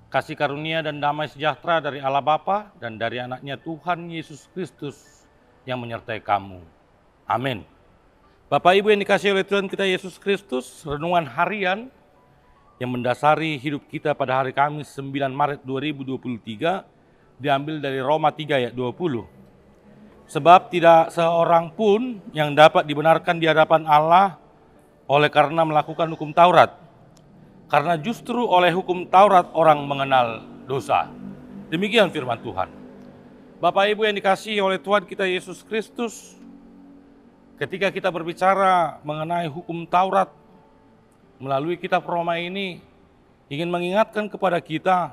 Kasih karunia dan damai sejahtera dari Allah Bapa dan dari anaknya Tuhan Yesus Kristus yang menyertai kamu. Amin. Bapak Ibu yang dikasihi oleh Tuhan kita Yesus Kristus, renungan harian yang mendasari hidup kita pada hari Kamis 9 Maret 2023 diambil dari Roma 3 ayat 20. Sebab tidak seorang pun yang dapat dibenarkan di hadapan Allah oleh karena melakukan hukum Taurat. Karena justru oleh hukum Taurat orang mengenal dosa. Demikian firman Tuhan. Bapak Ibu yang dikasihi oleh Tuhan kita Yesus Kristus, ketika kita berbicara mengenai hukum Taurat, melalui kitab Roma ini ingin mengingatkan kepada kita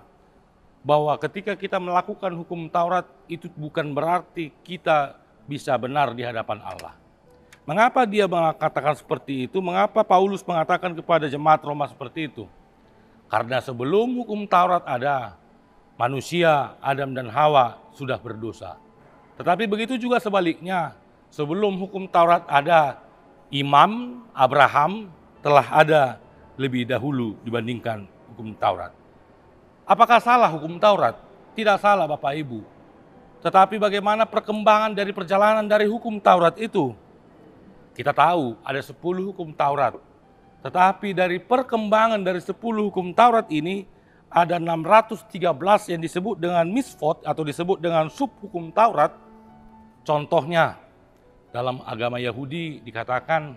bahwa ketika kita melakukan hukum Taurat itu bukan berarti kita bisa benar di hadapan Allah. Mengapa dia mengatakan seperti itu? Mengapa Paulus mengatakan kepada jemaat Roma seperti itu? Karena sebelum hukum Taurat ada, manusia Adam dan Hawa sudah berdosa. Tetapi begitu juga sebaliknya, sebelum hukum Taurat ada, Imam Abraham telah ada lebih dahulu dibandingkan hukum Taurat. Apakah salah hukum Taurat? Tidak salah Bapak Ibu. Tetapi bagaimana perkembangan dari perjalanan dari hukum Taurat itu? Kita tahu ada 10 hukum Taurat. Tetapi dari perkembangan dari 10 hukum Taurat ini, ada 613 yang disebut dengan misfot atau disebut dengan sub hukum Taurat. Contohnya, dalam agama Yahudi dikatakan,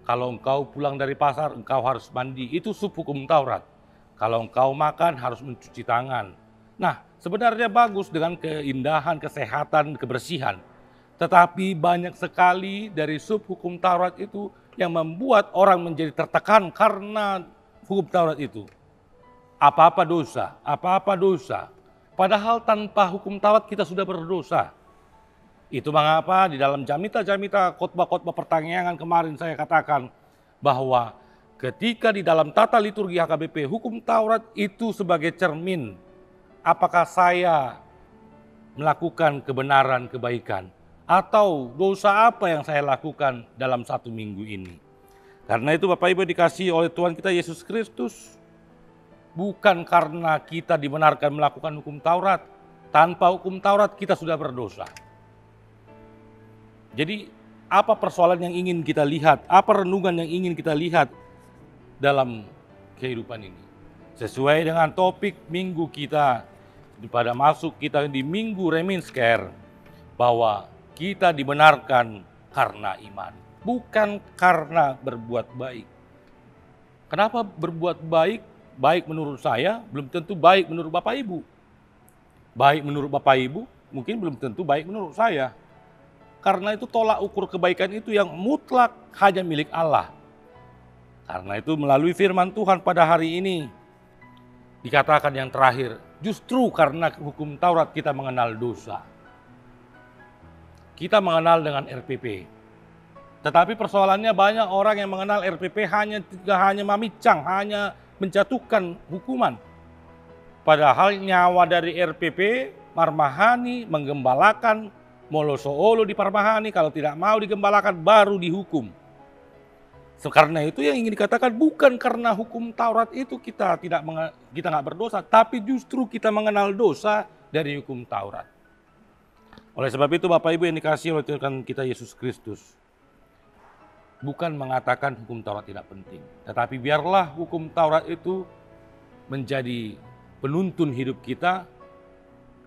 kalau engkau pulang dari pasar, engkau harus mandi. Itu sub hukum Taurat. Kalau engkau makan, harus mencuci tangan. Nah, sebenarnya bagus dengan keindahan, kesehatan, kebersihan. Tetapi banyak sekali dari sub hukum Taurat itu yang membuat orang menjadi tertekan karena hukum Taurat itu. Apa-apa dosa, apa-apa dosa. Padahal tanpa hukum Taurat kita sudah berdosa. Itu mengapa di dalam jamita-jamita khotbah-khotbah pertanyaan kemarin saya katakan bahwa ketika di dalam tata liturgi HKBP hukum Taurat itu sebagai cermin apakah saya melakukan kebenaran, kebaikan. Atau dosa apa yang saya lakukan dalam 1 minggu ini. Karena itu Bapak Ibu dikasihi oleh Tuhan kita Yesus Kristus, bukan karena kita dibenarkan melakukan hukum Taurat, tanpa hukum Taurat kita sudah berdosa. Jadi apa persoalan yang ingin kita lihat, apa renungan yang ingin kita lihat dalam kehidupan ini. Sesuai dengan topik minggu kita, pada masuk kita di minggu Reminsker, bahwa kita dibenarkan karena iman, bukan karena berbuat baik. Kenapa berbuat baik? Baik menurut saya, belum tentu baik menurut Bapak Ibu. Baik menurut Bapak Ibu, mungkin belum tentu baik menurut saya. Karena itu tolak ukur kebaikan itu yang mutlak hanya milik Allah. Karena itu melalui firman Tuhan pada hari ini, dikatakan yang terakhir, justru karena hukum Taurat kita mengenal dosa. Kita mengenal dengan RPP. Tetapi persoalannya banyak orang yang mengenal RPP hanya mamicang, hanya menjatuhkan hukuman. Padahal nyawa dari RPP, marmahani, menggembalakan, molosoolo di parmahani, kalau tidak mau digembalakan baru dihukum. Karena itu yang ingin dikatakan bukan karena hukum Taurat itu kita nggak berdosa, tapi justru kita mengenal dosa dari hukum Taurat. Oleh sebab itu Bapak Ibu yang dikasihi oleh Tuhan kita Yesus Kristus, bukan mengatakan hukum Taurat tidak penting, tetapi biarlah hukum Taurat itu menjadi penuntun hidup kita,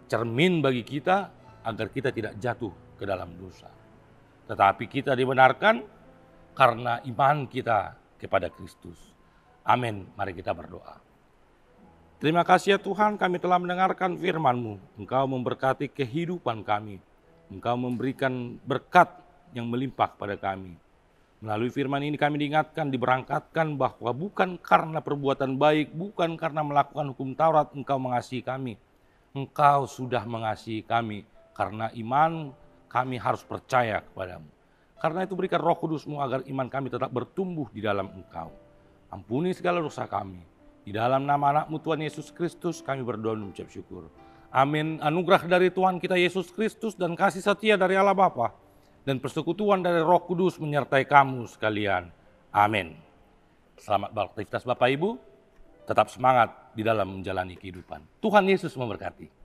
cermin bagi kita agar kita tidak jatuh ke dalam dosa. Tetapi kita dibenarkan karena iman kita kepada Kristus. Amin. Mari kita berdoa. Terima kasih ya Tuhan, kami telah mendengarkan firman-Mu. Engkau memberkati kehidupan kami. Engkau memberikan berkat yang melimpah kepada kami. Melalui firman ini kami diingatkan, diberangkatkan bahwa bukan karena perbuatan baik, bukan karena melakukan hukum Taurat Engkau mengasihi kami. Engkau sudah mengasihi kami karena iman kami harus percaya kepadamu. Karena itu berikan Roh Kudus-Mu agar iman kami tetap bertumbuh di dalam Engkau. Ampuni segala dosa kami. Di dalam nama anak-Mu Tuhan Yesus Kristus kami berdoa dan mengucap syukur. Amin. Anugerah dari Tuhan kita Yesus Kristus dan kasih setia dari Allah Bapa dan persekutuan dari Roh Kudus menyertai kamu sekalian. Amin. Selamat beraktivitas Bapak Ibu. Tetap semangat di dalam menjalani kehidupan. Tuhan Yesus memberkati.